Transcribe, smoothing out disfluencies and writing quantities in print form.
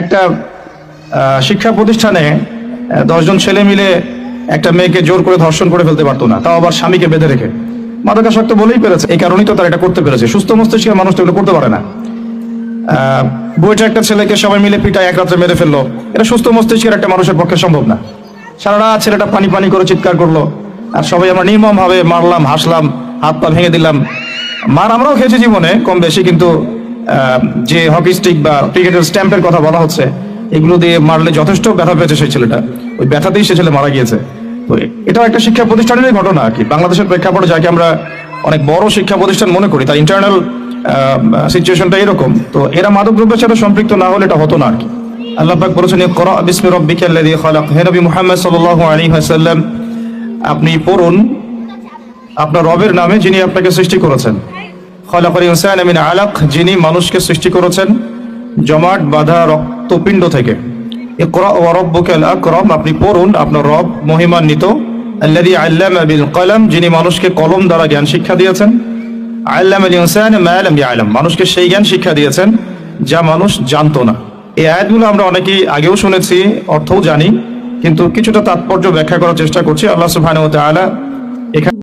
একটা শিক্ষা প্রতিষ্ঠানে 10 জন ছেলে মিলে একটা মেয়েকে জোর করে ধর্ষণ করে ফেলতে পারতো না, তাও আবার স্বামীকে বেঁধে রেখে। মাদকাসক্ত বলেই পেরেছে, এই কারণেই তো তারা এটা করতে পেরেছে। সুস্থ মস্তিষ্কের মানুষ তো এগুলো করতে পারে না। বইটা একটা ছেলেকে সবাই মিলে পিটায় এক রাত্রে মেরে ফেললো, এটা সুস্থ মস্তিষ্কের একটা মানুষের পক্ষে সম্ভব না। সারা রাত ছেলেটা পানি পানি করে চিৎকার করলো, আর সবাই আমরা নির্মম ভাবে মারলাম, হাসলাম, হাত পা ভেঙে দিলাম। মার আমরাও খেয়েছি জীবনে কম বেশি, কিন্তু যে হকি স্টিক বা ক্রিকেটের স্ট্যাম্পের কথা বলা হচ্ছে, এগুলো দিয়ে মারলে যথেষ্ট ব্যথা পেয়েছে সেই ছেলেটা, ওই ব্যথাতেই সে ছেলে মারা গিয়েছে। তো এটাও একটা শিক্ষা প্রতিষ্ঠানেরই ঘটনা আর কি। বাংলাদেশের প্রেক্ষাপটে যাকে আমরা অনেক বড় শিক্ষা প্রতিষ্ঠান মনে করি, তার ইন্টারনাল সিচুয়েশনটা এরকম। তো এরা মাদকদ্রব্যের সাথে সম্পৃক্ত না হলে এটা হতো না আর কি। আল্লাহ পাক বলেছেন, ইকরা বিসমি রাব্বিকাল্লাযী খালাক। হে নবী মুহাম্মদ সাল্লাল্লাহু আলাইহি ওয়াসাল্লাম, আপনি পড়ুন আপনার রবের নামে, যিনি আপনাকে সৃষ্টি করেছেন। খালাকাল ইনসানা মিন আলাক, যিনি মানুষকে সৃষ্টি করেছেন জমাট বাঁধা রক্তপিণ্ড থেকে। ইকরা ওয়া রাব্বুকাল আকরাম, আপনি পড়ুন আপনার রব মহিমান্বিত। আল্লাযী আল্লামা বিল কলম, যিনি মানুষকে কলম দ্বারা জ্ঞান শিক্ষা দিয়েছেন। আল্লামাল ইনসানা মা লাম ইয়ালাম, মানুষকে সেই জ্ঞান শিক্ষা দিয়েছেন যা মানুষ জানতো না। এই আয়াতগুলো আমরা অনেকেই আগেও শুনেছি, অর্থও জানি, কিন্তু কিছুটা তাৎপর্য ব্যাখ্যা করার চেষ্টা করছি। আল্লাহ সুবহানাহু ওয়া তাআলা এখানে